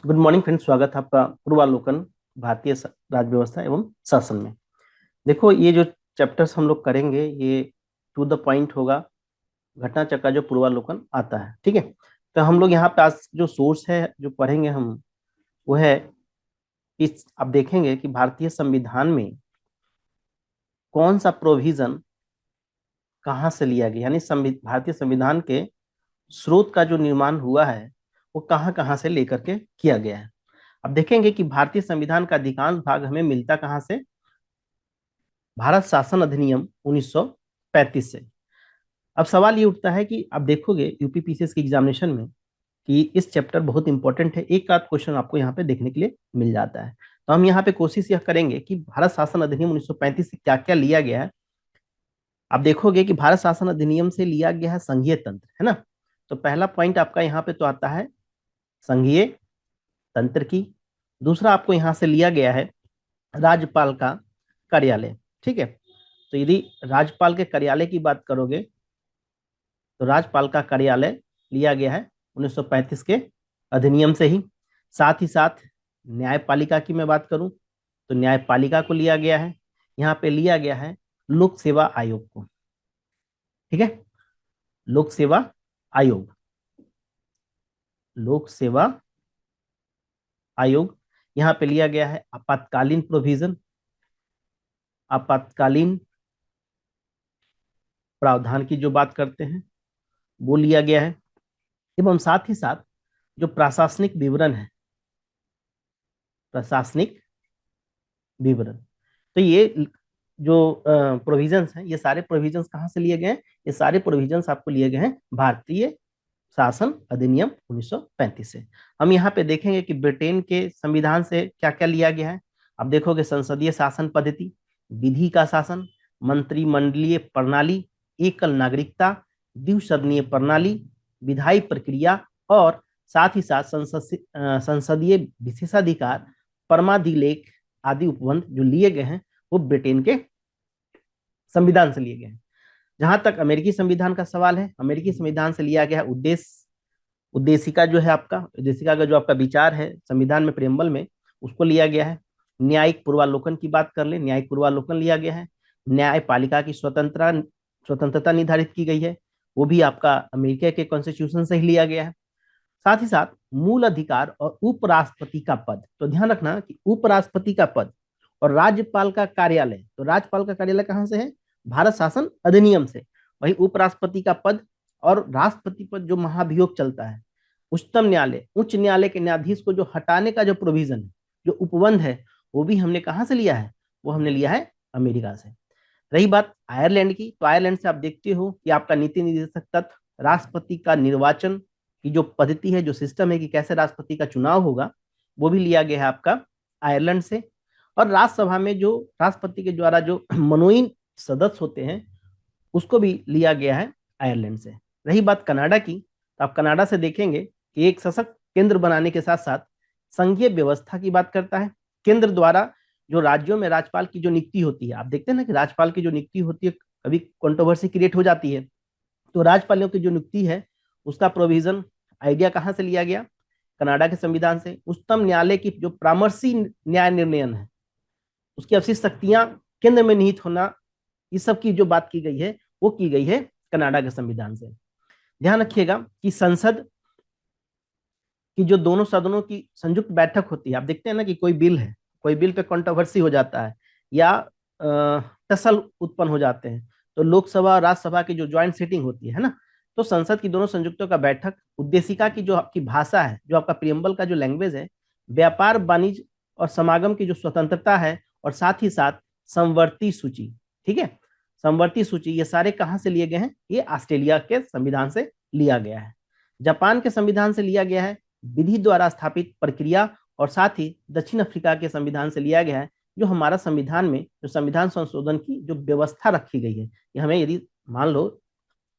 Good morning friends, स्वागत है आपका पूर्वालोकन भारतीय राज्य व्यवस्था एवं शासन में। देखो, ये जो चैप्टर्स हम लोग करेंगे ये टू द पॉइंट होगा। घटना चक्र का जो पूर्वालोकन आता है, ठीक है। तो हम लोग यहाँ पे आज जो सोर्स है जो पढ़ेंगे हम, वो है इस आप देखेंगे कि भारतीय संविधान में कौन सा प्रोविजन कहाँ से लिया गया, यानी भारतीय संविधान के स्रोत का जो निर्माण हुआ है वो कहाँ कहाँ से लेकर के किया गया है। अब देखेंगे कि भारतीय संविधान का अधिकांश भाग हमें मिलता कहाँ से, भारत शासन अधिनियम 1935 से। अब सवाल ये उठता है कि आप देखोगे यूपीपीसीएस की एग्जामिनेशन में कि इस चैप्टर बहुत इंपॉर्टेंट है, एक आध क्वेश्चन आपको यहाँ पे देखने के लिए मिल जाता है। तो हम यहाँ पे कोशिश यह करेंगे कि भारत शासन अधिनियम 1935 से क्या क्या लिया गया है। आप देखोगे कि भारत शासन अधिनियम से लिया गया है संघीय तंत्र, है ना। तो पहला पॉइंट आपका यहाँ पे तो आता है संघीय तंत्र की। दूसरा आपको यहाँ से लिया गया है राज्यपाल का कार्यालय, ठीक है। तो यदि राज्यपाल के कार्यालय की बात करोगे तो राज्यपाल का कार्यालय लिया गया है 1935 के अधिनियम से ही। साथ ही साथ न्यायपालिका की मैं बात करूं तो न्यायपालिका को लिया गया है। यहाँ पे लिया गया है लोक सेवा आयोग को, ठीक है। लोक सेवा आयोग, लोक सेवा आयोग। यहाँ पे लिया गया है आपातकालीन प्रोविजन, आपातकालीन प्रावधान की जो बात करते हैं वो लिया गया है। एवं साथ ही साथ जो प्रशासनिक विवरण है, प्रशासनिक विवरण। तो ये जो प्रोविजंस हैं, ये सारे प्रोविजंस कहाँ से लिए गए हैं? ये सारे प्रोविजंस आपको लिए गए हैं भारतीय शासन अधिनियम 1935 से। हम यहाँ पे देखेंगे कि ब्रिटेन के संविधान से क्या क्या लिया गया है। अब देखोगे संसदीय शासन पद्धति, विधि का शासन, मंत्रिमंडलीय प्रणाली, एकल नागरिकता, द्विसदनीय प्रणाली, विधायी प्रक्रिया और साथ ही साथ संसदीय विशेषाधिकार, परमाधिलेख आदि उपबंध जो लिए गए हैं वो ब्रिटेन के संविधान से लिए गए हैं। जहां तक अमेरिकी संविधान का सवाल है, अमेरिकी संविधान से लिया गया है उद्देशिका जो है आपका, उद्देशिका का जो आपका विचार है संविधान में प्रेम्बल में, उसको लिया गया है। न्यायिक पूर्वालोकन की बात कर ले, न्यायिक पूर्वालोकन लिया गया है। न्यायपालिका की स्वतंत्रता निर्धारित की गई है, वो भी आपका अमेरिका के कॉन्स्टिट्यूशन से ही लिया गया है। साथ ही साथ मूल अधिकार और उपराष्ट्रपति का पद, तो ध्यान रखना कि उपराष्ट्रपति का पद और राज्यपाल का कार्यालय, तो राज्यपाल का कार्यालय कहां से है? भारत शासन अधिनियम से। वही उपराष्ट्रपति का पद और राष्ट्रपति पद जो महाभियोग चलता है, उच्चतम न्यायालय, उच्च न्यायालय के न्यायाधीश को जो हटाने का जो प्रोविजन है, जो उपबंध है, वो भी हमने कहां से लिया है? वो हमने लिया है अमेरिका से। रही बात आयरलैंड की, तो आयरलैंड से आप देखते हो कि आपका नीति निर्देशक तत्व, राष्ट्रपति का निर्वाचन की जो पद्धति है, जो सिस्टम है कि कैसे राष्ट्रपति का चुनाव होगा, वो भी लिया गया है आपका आयरलैंड से। और राज्यसभा में जो राष्ट्रपति के द्वारा जो मनोनीत सदस्य होते हैं, उसको भी लिया गया है आयरलैंड से। रही बात कनाडा की, तो आप कनाडा से देखेंगे कि एक सशक्त केंद्र बनाने के साथ साथ संघीय व्यवस्था की बात करता है। केंद्र द्वारा जो राज्यों में राज्यपाल की जो नियुक्ति होती है, आप देखते हैं ना कि राज्यपाल की जो नियुक्ति होती है कभी कंट्रोवर्सी क्रिएट हो जाती है। तो राज्यपालों की जो नियुक्ति है उसका प्रोविजन आइडिया कहाँ से लिया गया? कनाडा के संविधान से। उच्चतम न्यायालय की जो परामर्शी न्याय निर्णयन है, उसकी अवशिष्ट शक्तियां केंद्र में निहित होना, इस सब की जो बात की गई है वो की गई है कनाडा के संविधान से। ध्यान रखिएगा कि संसद कि जो दोनों सदनों की संयुक्त बैठक होती है, आप देखते हैं ना कि कोई बिल है, कोई बिल पे कंट्रोवर्सी हो जाता है या टसल उत्पन्न हो जाते हैं, तो लोकसभा और राज्यसभा की जो ज्वाइंट सीटिंग होती है ना, तो संसद की दोनों संयुक्तों का बैठक, उद्देशिका की जो आपकी भाषा है, जो आपका प्रियम्बल का जो लैंग्वेज है, व्यापार वाणिज्य और समागम की जो स्वतंत्रता है, और साथ ही साथ समवर्ती सूची, ठीक है, समवर्ती सूची, ये सारे कहाँ से लिए गए हैं? ये ऑस्ट्रेलिया के संविधान से लिया गया है। जापान के संविधान से लिया गया है विधि द्वारा स्थापित प्रक्रिया, और साथ ही दक्षिण अफ्रीका के संविधान से लिया गया है जो हमारा संविधान में जो संविधान संशोधन की जो व्यवस्था रखी गई है। ये हमें यदि मान लो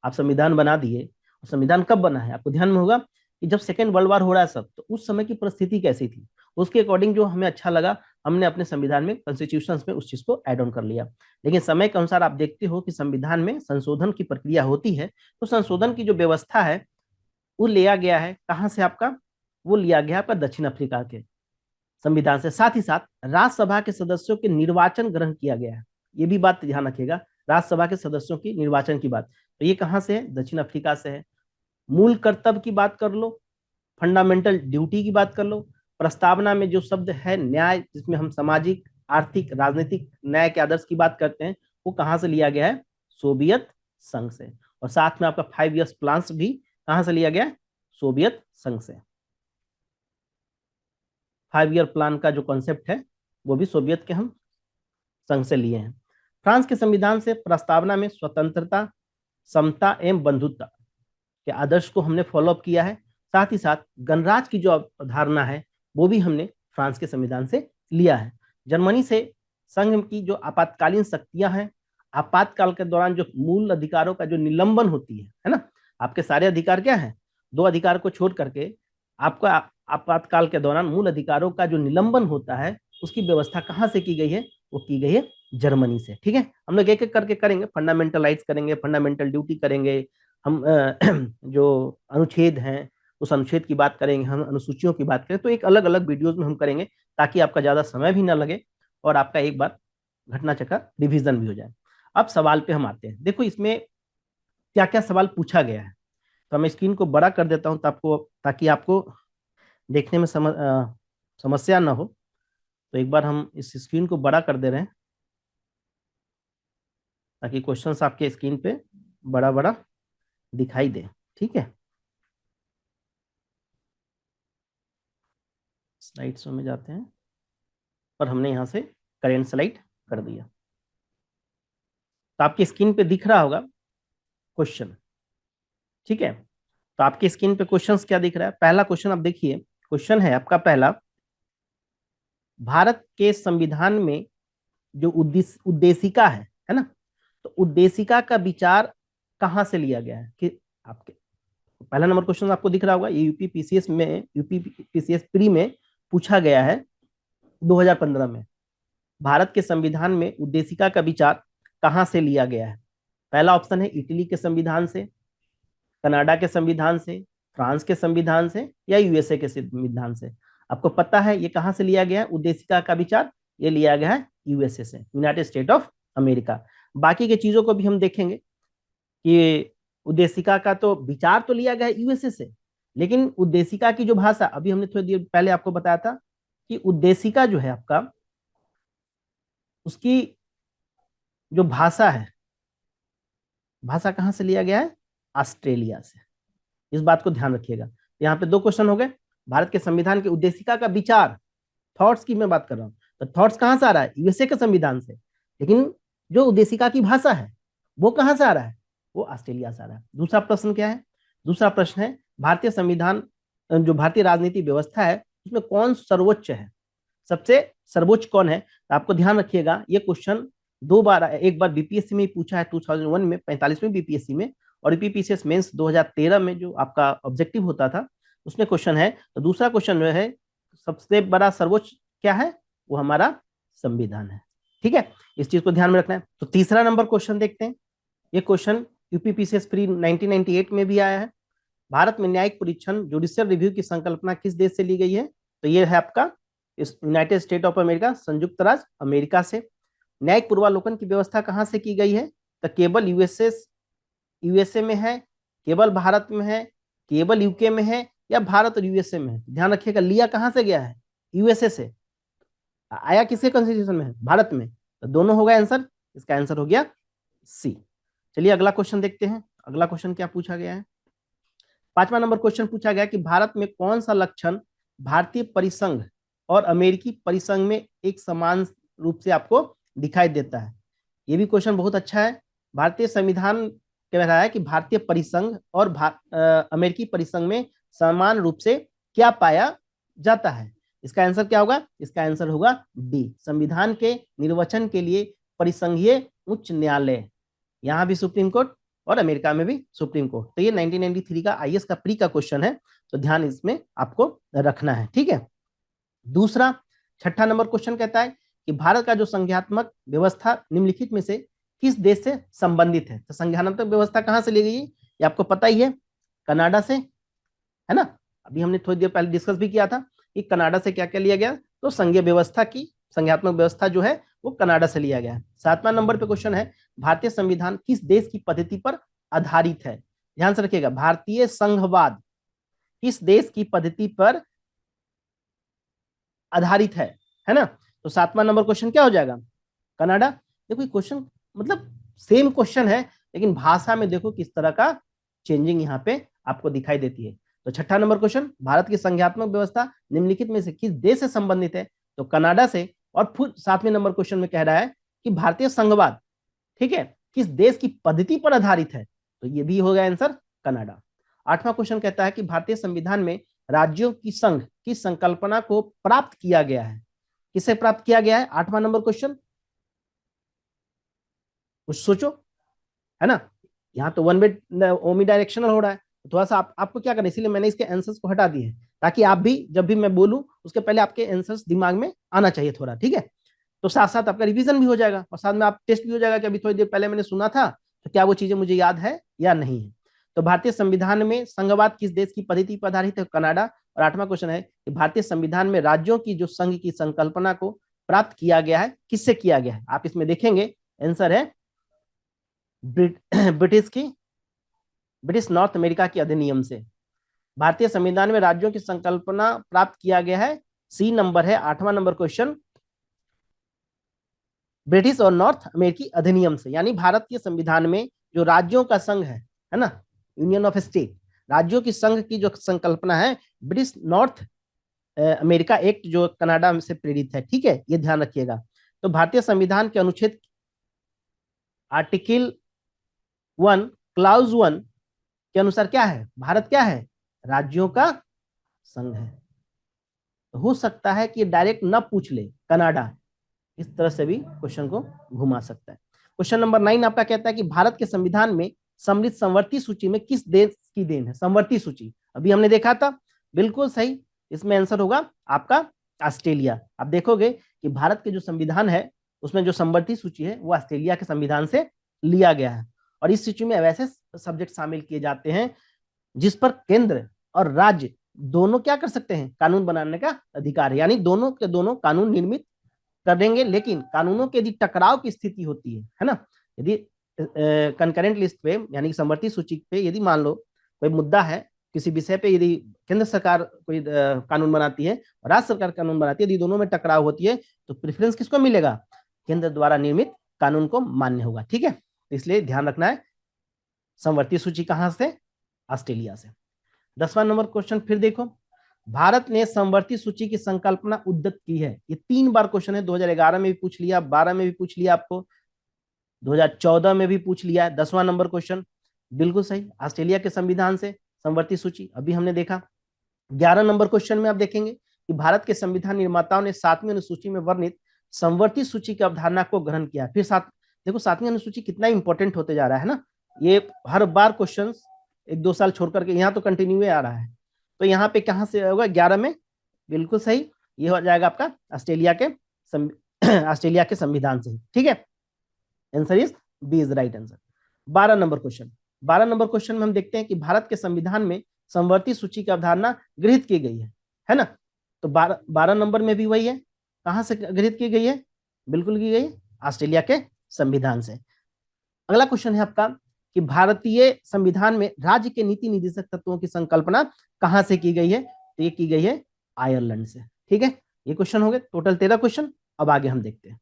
आप संविधान बना दिए, संविधान कब बना है आपको ध्यान में होगा कि जब सेकेंड वर्ल्ड वॉर हो रहा है सब, तो उस समय की परिस्थिति कैसी थी, उसके अकॉर्डिंग जो हमें अच्छा लगा हमने अपने संविधान में, कॉन्स्टिट्यूशन में उस चीज को एड ऑन कर लिया। लेकिन समय के अनुसार आप देखते हो कि संविधान में संशोधन की प्रक्रिया होती है, तो संशोधन की जो व्यवस्था है वो लिया गया है कहाँ से? आपका वो लिया गया आपका दक्षिण अफ्रीका के संविधान से। साथ ही साथ राज्यसभा के सदस्यों के निर्वाचन ग्रहण किया गया है, ये भी बात ध्यान रखिएगा, राज्यसभा के सदस्यों की निर्वाचन की बात, तो ये कहां से है, दक्षिण अफ्रीका से है। मूल कर्तव्य की बात कर लो, फंडामेंटल ड्यूटी की बात कर लो, प्रस्तावना में जो शब्द है न्याय, जिसमें हम सामाजिक आर्थिक राजनीतिक न्याय के आदर्श की बात करते हैं, वो कहां से लिया गया है, सोवियत संघ से। और साथ में आपका 5 ईयर्स प्लान भी कहां से लिया गया है, सोवियत संघ से। 5 ईयर प्लान का जो कॉन्सेप्ट है वो भी सोवियत के हम संघ से लिए हैं। फ्रांस के संविधान से प्रस्तावना में स्वतंत्रता, समता एवं बंधुत्व के आदर्श को हमने फॉलोअप किया है। साथ ही साथ गणराज्य की जो अवधारणा है वो भी हमने फ्रांस के संविधान से लिया है। जर्मनी से संघ की जो आपातकालीन शक्तियां हैं, आपातकाल के दौरान जो मूल अधिकारों का जो निलंबन होती है ना, आपके सारे अधिकार क्या है, 2 अधिकार को छोड़ करके आपका आपातकाल के दौरान मूल अधिकारों का जो निलंबन होता है, उसकी व्यवस्था कहां से की गई है, वो की गई है जर्मनी से। ठीक है, हम लोग एक एक करके करेंगे, फंडामेंटल राइट्स करेंगे, फंडामेंटल ड्यूटी करेंगे, हम जो अनुच्छेद हैं उस अनुच्छेद की बात करेंगे, हम अनुसूचियों की बात करें, तो एक अलग अलग वीडियोज में हम करेंगे, ताकि आपका ज्यादा समय भी ना लगे और आपका एक बार घटना चक्र रिवीजन भी हो जाए। अब सवाल पे हम आते हैं। देखो इसमें क्या क्या सवाल पूछा गया है, तो मैं स्क्रीन को बड़ा कर देता हूं ताकि आपको देखने में समस्या ना हो। तो एक बार हम इस स्क्रीन को बड़ा कर दे रहे हैं, ताकि क्वेश्चंस आपके स्क्रीन पे बड़ा बड़ा दिखाई दे। ठीक है, स्लाइड शो में जाते हैं और हमने यहाँ से करेंट स्लाइड कर दिया, तो आपकी स्क्रीन पे दिख रहा होगा क्वेश्चन। ठीक है, तो आपकी स्क्रीन पे क्वेश्चंस क्या दिख रहा है, पहला क्वेश्चन आप देखिए, क्वेश्चन है आपका पहला, भारत के संविधान में जो उद्देशिका है ना, तो उद्देशिका का विचार कहां से लिया गया है, कि आपके पहला नंबर क्वेश्चन आपको दिख रहा होगा, ये यूपी पीसीएस प्री में पूछा गया है 2015 में। भारत के संविधान में उद्देशिका का विचार कहां से लिया गया है, पहला ऑप्शन है इटली के संविधान से, कनाडा के संविधान से, फ्रांस के संविधान से, या यूएसए के संविधान से। आपको पता है ये कहां से लिया गया है उद्देशिका का विचार, ये लिया गया है यूएसए से, यूनाइटेड स्टेट ऑफ अमेरिका। बाकी के चीजों को भी हम देखेंगे कि उद्देशिका का तो विचार तो लिया गया है यूएसए से, लेकिन उद्देशिका की जो भाषा, अभी हमने थोड़ी देर पहले आपको बताया था कि उद्देशिका जो है आपका, उसकी जो भाषा है, भाषा कहां से लिया गया है, ऑस्ट्रेलिया से। इस बात को ध्यान रखिएगा। यहाँ पे 2 क्वेश्चन हो गए, भारत के संविधान की उद्देशिका का विचार, थॉट्स की मैं बात कर रहा हूँ, तो थॉट्स कहां से आ रहा है, यूएसए के संविधान से, लेकिन जो उद्देशिका की भाषा है वो कहां से आ रहा है, वो ऑस्ट्रेलिया से आ रहा है। दूसरा प्रश्न क्या है, दूसरा प्रश्न है भारतीय संविधान, जो भारतीय राजनीति व्यवस्था है उसमें कौन सर्वोच्च है, सबसे सर्वोच्च कौन है। तो आपको ध्यान रखिएगा ये क्वेश्चन 2 बार, एक बार बीपीएससी में पूछा है 2001 में, 45वें बीपीएससी में, और यूपीपीसीएस मेंस 2013 में जो आपका ऑब्जेक्टिव होता था उसमें क्वेश्चन है। तो दूसरा क्वेश्चन जो है सबसे बड़ा सर्वोच्च क्या है, वो हमारा संविधान है। ठीक है, इस चीज को ध्यान में रखना है। तो तीसरा नंबर क्वेश्चन देखते हैं, ये क्वेश्चन यूपीपीसीएस प्री 1998 में भी आया है। भारत में न्यायिक परीक्षण जुडिशियल रिव्यू की संकल्पना किस देश से ली गई है, तो ये है आपका यूनाइटेड स्टेट ऑफ अमेरिका, संयुक्त राज्य अमेरिका से। न्यायिक पूर्वालोकन की व्यवस्था कहां से की गई है, तो केवल यूएसए में है, केवल भारत में है, केवल यूके में है, या भारत और यूएसए में है। ध्यान रखिएगा लिया कहां से गया है, यूएसए से, आया किसके कॉन्स्टिट्यूशन में है, भारत में, तो दोनों होगा आंसर, इसका आंसर हो गया सी। चलिए अगला क्वेश्चन देखते हैं, अगला क्वेश्चन क्या पूछा गया है। 5वां नंबर क्वेश्चन पूछा गया कि भारत में कौन सा लक्षण भारतीय परिसंघ और अमेरिकी परिसंघ में एक समान रूप से आपको दिखाई देता है। ये भी क्वेश्चन बहुत अच्छा है। भारतीय संविधान कह रहा है कि भारतीय परिसंघ और अमेरिकी परिसंघ में समान रूप से क्या पाया जाता है। इसका आंसर क्या होगा, इसका आंसर होगा डी, संविधान के निर्वचन के लिए परिसंघीय उच्च न्यायालय, यहां भी सुप्रीम कोर्ट और अमेरिका में भी सुप्रीम कोर्ट। तो ये 1993 का आईएएस का प्री का क्वेश्चन है, तो ध्यान इसमें आपको रखना है। ठीक है, दूसरा 6ठा नंबर क्वेश्चन कहता है कि भारत का जो संघात्मक व्यवस्था निम्नलिखित में से किस देश से संबंधित है। तो संघात्मक व्यवस्था कहां से ली गई है, ये आपको पता ही है, कनाडा से, है ना, अभी हमने थोड़ी देर पहले डिस्कस भी किया था कि कनाडा से क्या क्या लिया गया, तो संघीय व्यवस्था की संघात्मक व्यवस्था जो है वो कनाडा से लिया गया है। 7वां नंबर पे क्वेश्चन है, भारतीय संविधान किस देश की पद्धति पर आधारित है? ध्यान से रखिएगा, भारतीय संघवाद किस देश की पद्धति पर आधारित है ना? तो 7वां नंबर क्वेश्चन क्या हो जाएगा? कनाडा। देखो क्वेश्चन मतलब सेम क्वेश्चन है, लेकिन भाषा में देखो किस तरह का चेंजिंग यहाँ पे आपको दिखाई देती है। तो 6ठा नंबर क्वेश्चन, भारत की संघात्मक व्यवस्था निम्नलिखित में से किस देश से संबंधित है? तो कनाडा से। और फिर 7वें नंबर क्वेश्चन में कह रहा है कि भारतीय संघवाद, ठीक है, किस देश की पद्धति पर आधारित है? तो ये भी हो गया आंसर कनाडा। 8वां क्वेश्चन कहता है कि भारतीय संविधान में राज्यों की संघ की संकल्पना को प्राप्त किया गया है, किसे प्राप्त किया गया है? 8वां नंबर क्वेश्चन, कुछ सोचो, है ना? यहाँ तो वन वे ओमी डायरेक्शनल हो रहा है, थोड़ा सा आपको क्या करना है, इसीलिए मैंने इसके आंसर्स को हटा दिए हैं, ताकि आप भी जब भी मैं बोलूं उसके पहले आपके आंसर्स दिमाग में आना चाहिए थोड़ा, ठीक है? तो साथ साथ आपका रिवीजन भी हो जाएगा और साथ में आप टेस्ट भी हो जाएगा कि अभी थोड़ी देर पहले मैंने सुना था तो क्या वो चीजें मुझे याद है या नहीं है। तो भारतीय संविधान में संघवाद किस देश की पद्धति पर आधारित है? कनाडा। और 8वां क्वेश्चन है कि भारतीय संविधान में राज्यों की जो संघ की संकल्पना को प्राप्त किया गया है, किससे किया गया है? आप इसमें देखेंगे आंसर है ब्रिटिश की ब्रिटिश नॉर्थ अमेरिका की अधिनियम से भारतीय संविधान में राज्यों की संकल्पना प्राप्त किया गया है। सी नंबर है 8वां नंबर क्वेश्चन, ब्रिटिश और नॉर्थ अमेरिकी अधिनियम से। यानी भारतीय संविधान में जो राज्यों का संघ है ना, यूनियन ऑफ स्टेट, राज्यों की संघ की जो संकल्पना है ब्रिटिश नॉर्थ अमेरिका एक्ट जो कनाडा से प्रेरित है, ठीक है, ये ध्यान रखिएगा। तो भारतीय संविधान के अनुच्छेद आर्टिकल 1 क्लाउज 1 के अनुसार क्या है? भारत क्या है? राज्यों का संघ है। तो हो सकता है कि डायरेक्ट ना पूछ ले कनाडा, इस तरह से भी क्वेश्चन को घुमा सकता है। क्वेश्चन नंबर 9 आपका कहता है कि भारत के संविधान में सम्मिलित संवर्ती सूची में किस देश की देन है? संवर्ती सूची अभी हमने देखा था, बिल्कुल सही, इसमें आंसर होगा आपका ऑस्ट्रेलिया। आप देखोगे कि भारत के जो संविधान है उसमें जो संवर्ती सूची है वो ऑस्ट्रेलिया के संविधान से लिया गया है। और इस सूची में वैसे सब्जेक्ट शामिल किए जाते हैं जिस पर केंद्र और राज्य दोनों क्या कर सकते हैं? कानून बनाने का अधिकार है। यानी दोनों के दोनों कानून निर्मित कर देंगे, लेकिन कानूनों के यदि टकराव की स्थिति होती है ना, यदि कंकरेंट लिस्ट पे यानी समवर्ती सूची पे यदि मान लो कोई मुद्दा है किसी विषय पे, यदि केंद्र सरकार कोई कानून बनाती है और राज्य सरकार कानून बनाती है, यदि दोनों में टकराव होती है तो प्रेफरेंस किसको मिलेगा? केंद्र द्वारा निर्मित कानून को मान्य होगा, ठीक है? तो इसलिए ध्यान रखना है, समवर्ती सूची कहां से? ऑस्ट्रेलिया से। 10वां नंबर क्वेश्चन फिर देखो, भारत ने समवर्ती सूची की संकल्पना उद्धत की है। ये 3 बार क्वेश्चन है, 2011 में भी पूछ लिया, 12 में भी पूछ लिया, आपको 2014 में भी पूछ लिया है। 10वां नंबर क्वेश्चन बिल्कुल सही, ऑस्ट्रेलिया के संविधान से समवर्ती सूची अभी हमने देखा। 11 नंबर क्वेश्चन में आप देखेंगे कि भारत के संविधान निर्माताओं ने 7वीं अनुसूची में वर्णित समवर्ती सूची की अवधारणा को ग्रहण किया। फिर साथ देखो 7वीं अनुसूची कितना इंपॉर्टेंट होते जा रहा है ना, ये हर बार क्वेश्चन 1-2 साल छोड़ करके यहाँ तो कंटिन्यू आ रहा है। तो यहाँ पे कहां से होगा? 11 में, बिल्कुल सही, ये हो जाएगा आपका ऑस्ट्रेलिया के ऑस्ट्रेलिया के संविधान से, ठीक है? Answer is B is right answer. 12 number question, 12 number question में हम देखते हैं कि भारत के संविधान में समवर्ती सूची की अवधारणा गृहीत की गई है ना? तो 12 नंबर में भी वही है, कहां से गृहीत की गई है? बिल्कुल की गई ऑस्ट्रेलिया के संविधान से। अगला क्वेश्चन है आपका कि भारतीय संविधान में राज्य के नीति निर्देशक तत्वों की संकल्पना कहां से की गई है? तो ये की गई है आयरलैंड से, ठीक है? ये क्वेश्चन हो गए, टोटल 13 क्वेश्चन। अब आगे हम देखते हैं,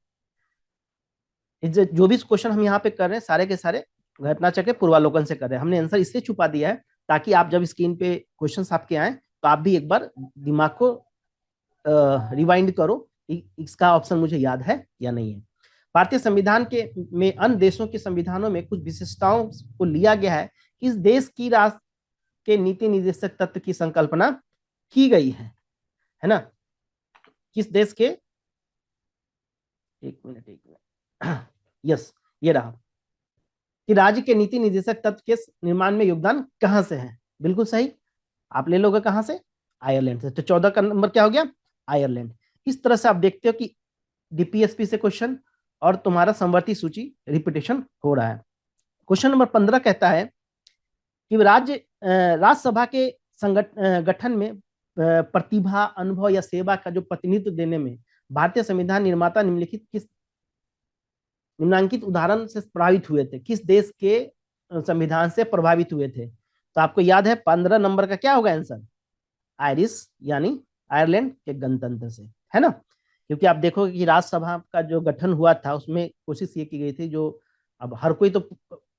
जो भी क्वेश्चन हम यहाँ पे कर रहे हैं सारे के सारे घटना चक्र पूर्वालोकन से कर रहे हैं। हमने आंसर इसलिए छुपा दिया है ताकि आप जब स्क्रीन पे क्वेश्चंस आपके आए तो आप भी एक बार दिमाग को रिवाइंड करो कि इसका ऑप्शन मुझे याद है या नहीं है। भारतीय संविधान के में अन्य देशों के संविधानों में कुछ विशेषताओं को लिया गया है, किस देश की राष्ट्र के नीति निर्देशक तत्व की संकल्पना की गई है ना? किस देश के, एक मिनट यस, ये रहा कि राज्य के नीति निर्देशक तत्व के निर्माण में योगदान कहां से है? बिल्कुल सही, आप ले लोगे कहां से? आयरलैंड से। तो 14 का नंबर क्या हो गया? आयरलैंड। इस तरह से आप देखते हो कि डीपीएसपी से क्वेश्चन और तुम्हारा समवर्ती सूची रिपीटेशन हो रहा है। क्वेश्चन नंबर 15 कहता है कि राज्यसभा के गठन में प्रतिभा, अनुभव या सेवा का जो प्रतिनिधित्व देने में भारतीय संविधान निर्माता निम्नांकित उदाहरण से प्रभावित हुए थे, किस देश के संविधान से प्रभावित हुए थे? तो आपको याद है 15 नंबर का क्या होगा आंसर? आयरिश यानी आयरलैंड के गणतंत्र से, है ना। क्योंकि आप देखोगे कि राज्यसभा का जो गठन हुआ था उसमें कोशिश ये की गई थी, जो अब हर कोई तो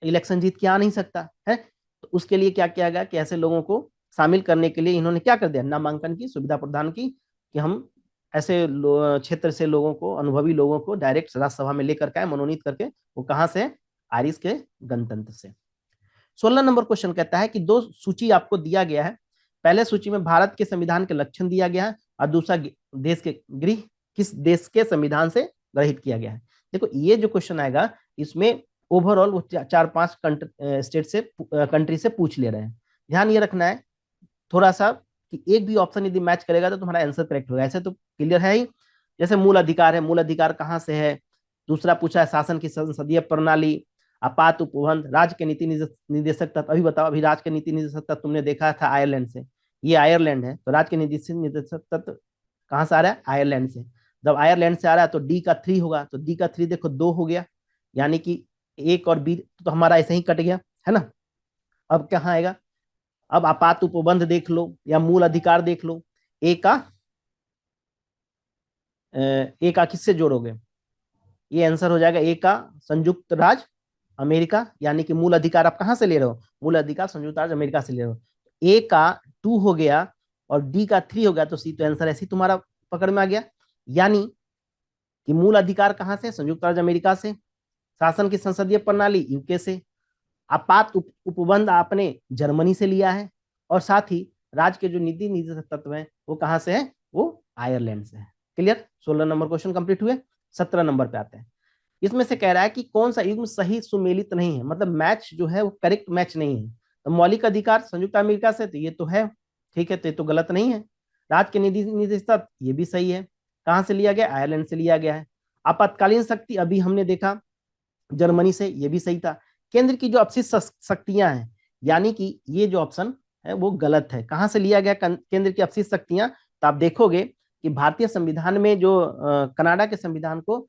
इलेक्शन जीत के आ नहीं सकता है, तो उसके लिए क्या किया गया कि ऐसे लोगों को शामिल करने के लिए इन्होंने क्या कर दिया, नामांकन की सुविधा प्रदान की कि हम ऐसे क्षेत्र से लोगों को, अनुभवी लोगों को डायरेक्ट राज्यसभा में लेकर के आए, मनोनीत करके। वो कहां से? आयरिश के गणतंत्र से। 16 नंबर क्वेश्चन कहता है कि दो सूची आपको दिया गया है। पहले सूची में भारत के संविधान के लक्षण दिया गया है और दूसरा देश के गृह किस देश के संविधान से ग्रहित किया गया है। देखो ये जो क्वेश्चन आएगा इसमें ओवरऑल वो 4-5 स्टेट से, कंट्री से पूछ ले रहे हैं। ध्यान ये रखना है थोड़ा सा कि एक भी ऑप्शन यदि मैच करेगा तो तुम्हारा आंसर करेक्ट होगा, ऐसे तो क्लियर है ही। जैसे मूल अधिकार है, मूल अधिकार कहाँ से है। दूसरा पूछा है शासन की संसदीय प्रणाली, आपात उपबंध, राज्य के नीति निदेशक तत्व। अभी बताओ, अभी राज्य के नीति निदेशक तत्व तुमने देखा था आयरलैंड से, ये आयरलैंड है, तो राज्य के नीति निदेशक तत्व कहाँ से आ रहा है? आयरलैंड से। जब आयरलैंड से आ रहा है तो डी का 3 होगा, तो डी का 3 देखो 2 हो गया, यानी कि एक और बी तो हमारा ऐसे ही कट गया, है ना। अब कहाँ आएगा? अब आपात उपबंध देख लो या मूल अधिकार देख लो। ए का किससे जोड़ोगे? ये आंसर हो जाएगा ए का संयुक्त राज्य अमेरिका, यानी कि मूल अधिकार आप कहां से ले रहे हो? मूल अधिकार संयुक्त राज्य अमेरिका से ले रहे हो। ए का 2 हो गया और डी का 3 हो गया, तो सी तो आंसर ऐसे ही तुम्हारा पकड़ में आ गया। यानी कि मूल अधिकार कहां से? संयुक्त राज्य अमेरिका से। शासन की संसदीय प्रणाली यूके से। आपात उपबंध आपने जर्मनी से लिया है। और साथ ही राज्य के जो नीति निदेशक तत्व है वो कहां से है? वो आयरलैंड से है। क्लियर? 16 नंबर क्वेश्चन कंप्लीट हुए। 17 नंबर पे आते हैं। इसमें से कह रहा है कि कौन सा युग्म सही सुमेलित नहीं है, मतलब मैच जो है वो करेक्ट मैच नहीं है। तो मौलिक अधिकार संयुक्त अमेरिका से, तो ये तो है, ठीक है, तो ये तो गलत नहीं है। राज्य के निधि निदेशक ये भी सही है। कहां से लिया गया? आयरलैंड से लिया गया है। आपातकालीन शक्ति अभी हमने देखा जर्मनी से, ये भी सही था। केंद्र की जो अपशिष्ट शक्तियां हैं, यानी कि ये जो ऑप्शन है वो गलत है। कहां से लिया गया केंद्र की अपशिष्ट शक्तियां? तो आप देखोगे कि भारतीय संविधान में जो कनाडा के संविधान को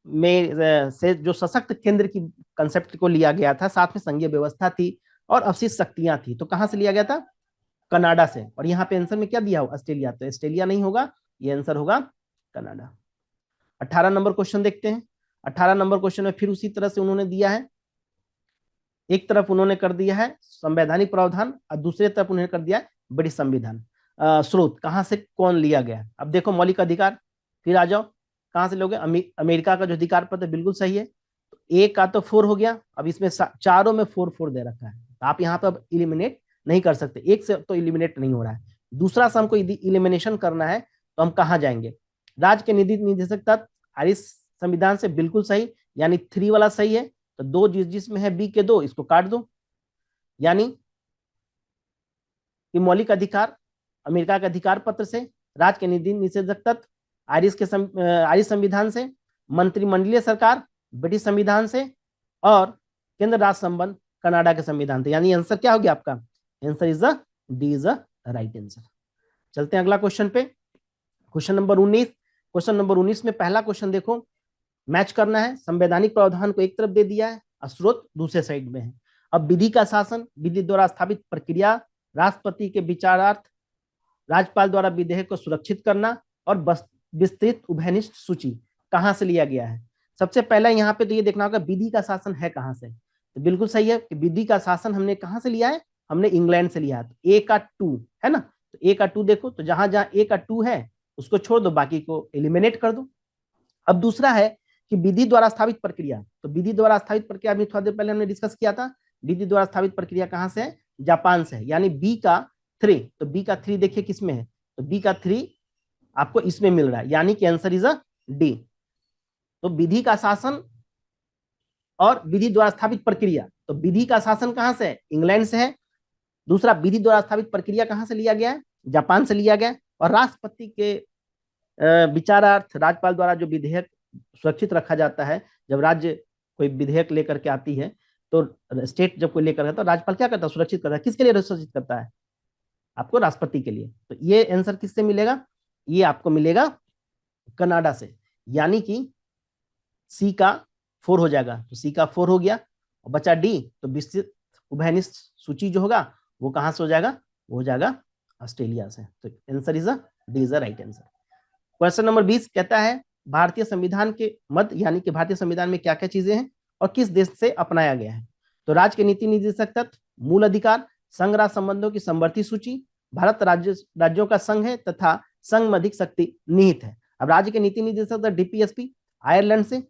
में से जो सशक्त केंद्र की कंसेप्ट को लिया गया था, साथ में संघीय व्यवस्था थी और अपशिष्ट शक्तियां थी, तो कहां से लिया गया था? कनाडा से। और यहाँ पे आंसर में क्या दिया हो? ऑस्ट्रेलिया, तो ऑस्ट्रेलिया नहीं होगा, ये आंसर होगा कनाडा। 18 नंबर क्वेश्चन देखते हैं। 18 नंबर क्वेश्चन में फिर उसी तरह से उन्होंने दिया है, एक तरफ उन्होंने कर दिया है संवैधानिक प्रावधान और दूसरी तरफ उन्होंने कर दिया है ब्रिटिश संविधान। स्रोत कहां से कौन लिया गया? अब देखो मौलिक अधिकार, फिर आ जाओ कहां से लोगे? अमेरिका का जो अधिकार पत्र बिल्कुल सही है, तो ए का तो 4 हो गया। अब इसमें चारों में 4 दे रखा है, तो आप यहाँ पे अब इलिमिनेट नहीं कर सकते, एक से तो इलिमिनेट नहीं हो रहा है। दूसरा से हमको यदि इलिमिनेशन करना है तो हम कहाँ जाएंगे? राज्य के निधि निदेशक तत्व आरिश संविधान से बिल्कुल सही, यानी 3 वाला सही है। तो दो जिसमें है बी के 2, इसको काट दो। यानी कि मौलिक अधिकार अमेरिका के अधिकार पत्र से, राज्य के निधि निषेधक तत्व आयरिश संविधान से, मंत्रिमंडलीय सरकार ब्रिटिश संविधान से, और केंद्र राज्य संबंध कनाडा के संविधान से। यानी आंसर क्या हो गया आपका? Answer is the D is the right answer. चलते हैं अगला क्वेश्चन पे। Question number 19। क्वेश्चन नंबर 19 में पहला क्वेश्चन देखो, मैच करना है। संवैधानिक प्रावधान को एक तरफ दे दिया है और स्रोत दूसरे साइड में है। अब विधि का शासन, विधि द्वारा स्थापित प्रक्रिया, राष्ट्रपति के विचारार्थ, राज्यपाल द्वारा विधेयक को सुरक्षित करना और विस्तृत उभयनिष्ठ सूची कहां से लिया गया है? सबसे पहले यहाँ पे तो ये देखना होगा विधि का शासन है कहां से, तो बिल्कुल सही है कि विधि का शासन हमने कहां से लिया है? हमने इंग्लैंड से लिया है। तो ए का 2 है ना, तो ए का 2 देखो, तो जहां जहां ए का 2 है उसको छोड़ दो, बाकी को एलिमिनेट कर दो। अब दूसरा है कि विधि द्वारा स्थापित प्रक्रिया, तो विधि द्वारा स्थापित प्रक्रिया अभी थोड़ा देर पहले हमने डिस्कस किया था। विधि द्वारा स्थापित प्रक्रिया कहां से है? जापान से है, यानी बी का 3। तो बी का 3 देखिए किस में है? तो बी का 3 आपको इसमें मिल रहा है, यानी कि आंसर इज अ डी। तो विधि का शासन और विधि द्वारा स्थापित प्रक्रिया, तो विधि का शासन कहां से है? इंग्लैंड से है। दूसरा, विधि द्वारा स्थापित प्रक्रिया कहां से लिया गया है? जापान से लिया गया। और राष्ट्रपति के विचारार्थ, राज्यपाल द्वारा जो विधेयक सुरक्षित रखा जाता है, जब राज्य कोई विधेयक लेकर के आती है, तो स्टेट जब कोई लेकर आता है तो राज्यपाल क्या करता है? सुरक्षित करता है। किसके लिए सुरक्षित करता है? आपको राष्ट्रपति के लिए। तो ये आंसर किससे मिलेगा, ये आपको मिलेगा कनाडा से, यानी कि सी का 4 हो जाएगा। तो सी का 4 हो गया और बचा डी, तो विस्तृत उभयनिष्ठ सूची जो होगा वो कहां से हो जाएगा, वो हो जाएगा ऑस्ट्रेलिया से। तो answer is D is the right answer. Question number 20 कहता है भारतीय संविधान के मध्य यानी कि भारतीय संविधान में क्या क्या चीजें हैं और किस देश से अपनाया गया है। तो राज्य के नीति निर्देशक तत्व, मूल अधिकार, संघ राज्य संबंधों की समवर्ती सूची, भारत राज्यों का संघ है तथा संघ में अधिक शक्ति निहित है। अब राज्य के नीति निर्देशक डीपीएसपी आयरलैंड से,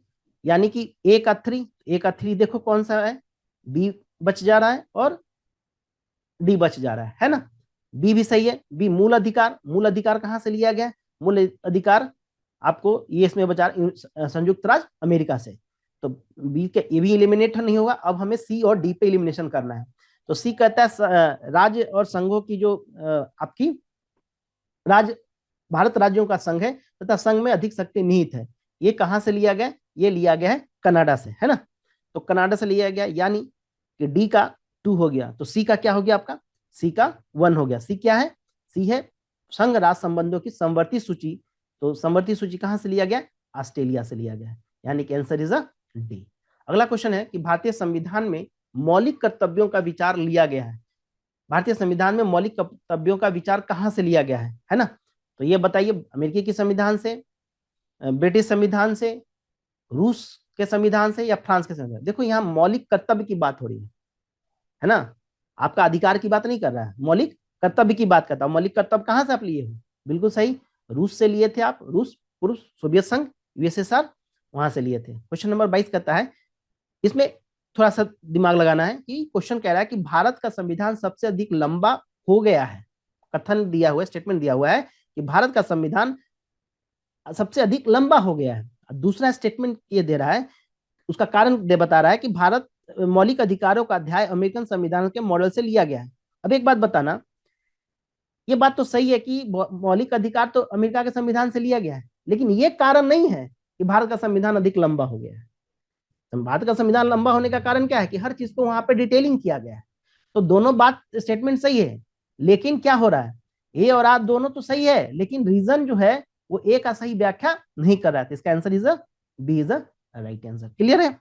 यानी कि ए का 3 देखो कौन सा है, बी बच जा रहा है और डी बच जा रहा है ना, बी भी सही है। बी मूल अधिकार कहां से लिया गया है, मूल अधिकार आपको ये इसमें बचा संयुक्त राज्य अमेरिका से। तो बी के ये भी इलिमिनेट नहीं होगा। अब हमें सी और डी पे इलिमिनेशन करना है। तो सी कहता है राज्य और संघों की जो आपकी राज्य भारत राज्यों का संघ है तथा संघ में अधिक शक्ति निहित है। ये कहां से लिया गया, ये लिया गया है कनाडा से, है ना। तो कनाडा से लिया गया, यानी कि डी का 2 हो गया। तो सी का क्या हो गया आपका, सी का 1 हो गया। सी क्या है, सी है संघ राज्य संबंधों की समवर्ती सूची। तो समवर्ती सूची कहां से लिया गया, ऑस्ट्रेलिया से लिया गया है, यानी कि आंसर इज डी। अगला क्वेश्चन है कि भारतीय संविधान में मौलिक कर्तव्यों का विचार लिया गया है। भारतीय संविधान में मौलिक कर्तव्यों का विचार कहां से लिया गया है ना। तो ये बताइए, अमेरिकी के संविधान से, ब्रिटिश संविधान से, रूस के संविधान से या फ्रांस के संविधान। देखो यहाँ मौलिक कर्तव्य की बात हो रही है ना, आपका अधिकार की बात नहीं कर रहा है, मौलिक कर्तव्य की बात करता है। मौलिक कर्तव्य कहां से आप लिए हो, बिल्कुल सही, रूस से लिए थे आप, रूस पूर्व सोवियत संघ यूएसएसआर, वहां से लिए थे। क्वेश्चन नंबर 22 कहता है, इसमें थोड़ा सा दिमाग लगाना है कि क्वेश्चन कह रहा है कि भारत का संविधान सबसे अधिक लंबा हो गया है। कथन दिया हुआ है, स्टेटमेंट दिया हुआ है कि भारत का संविधान सबसे अधिक लंबा हो गया है। दूसरा स्टेटमेंट ये दे रहा है, उसका कारण बता रहा है कि भारत मौलिक अधिकारों का अध्याय अमेरिकन संविधान के मॉडल से लिया गया है। अब एक बात बताना, ये बात तो सही है कि मौलिक अधिकार तो अमेरिका के संविधान से लिया गया है, लेकिन ये कारण नहीं है कि भारत का संविधान अधिक लंबा हो गया है। भारत का संविधान लंबा होने का कारण क्या है कि हर चीज को वहां पे डिटेलिंग किया गया है। तो दोनों बात स्टेटमेंट सही है, लेकिन क्या हो रहा है, ए और आर दोनों तो सही है, लेकिन रीजन जो है वो ए का सही व्याख्या नहीं कर रहा है। तो इसका answer is B is right answer. Clear है।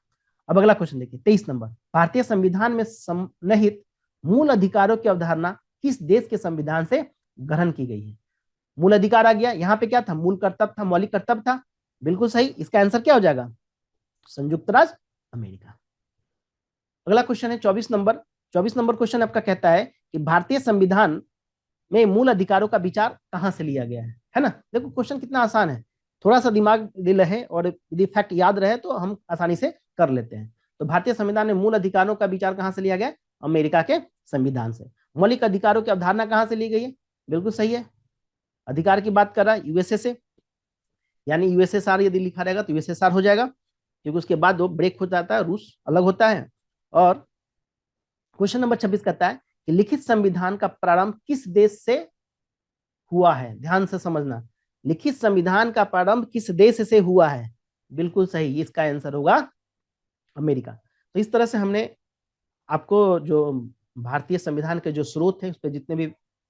अब अगला क्वेश्चन देखिए 23 नंबर, भारतीय संविधान में सम्मिलित मूल अधिकारों की अवधारणा किस देश के संविधान से ग्रहण की गई है। मूल अधिकार आ गया, यहाँ पे क्या था, मूल कर्तव्य था, मौलिक कर्तव्य था, बिल्कुल सही। इसका आंसर क्या हो जाएगा, संयुक्त राज्य अमेरिका। अगला क्वेश्चन है 24 नंबर क्वेश्चन आपका कहता है कि भारतीय संविधान में मूल अधिकारों का विचार कहां से लिया गया है ना। देखो क्वेश्चन कितना आसान है, थोड़ा सा दिमाग दिल रहे और यदि फैक्ट याद रहे तो हम आसानी से कर लेते हैं। तो भारतीय संविधान में मूल अधिकारों का विचार कहां से लिया गया, अमेरिका के संविधान से। मौलिक अधिकारों की अवधारणा कहां से ली गई है, बिल्कुल सही है, अधिकार की बात कर रहा है यूएसए से, यानी यूएसएसआर यदि लिखा रहेगा तो यूएसएसआर हो जाएगा, क्योंकि उसके बाद वो ब्रेक हो जाता है, रूस अलग होता है। और क्वेश्चन नंबर 26 कहता है कि लिखित संविधान का प्रारंभ किस देश से हुआ है, ध्यान से समझना, लिखित संविधान का प्रारंभ किस देश से हुआ है, बिल्कुल सही, इसका आंसर होगा अमेरिका। तो इस तरह से हमने आपको जो भारतीय संविधान के जो स्रोत है उस पर जितने भी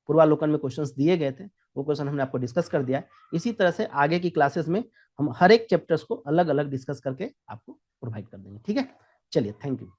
पूर्वालोकन में क्वेश्चंस दिए गए थे वो क्वेश्चन हमने आपको डिस्कस कर दिया है। इसी तरह से आगे की क्लासेस में हम हर एक चैप्टर्स को अलग अलग डिस्कस करके आपको प्रोवाइड कर देंगे। ठीक है, चलिए, थैंक यू।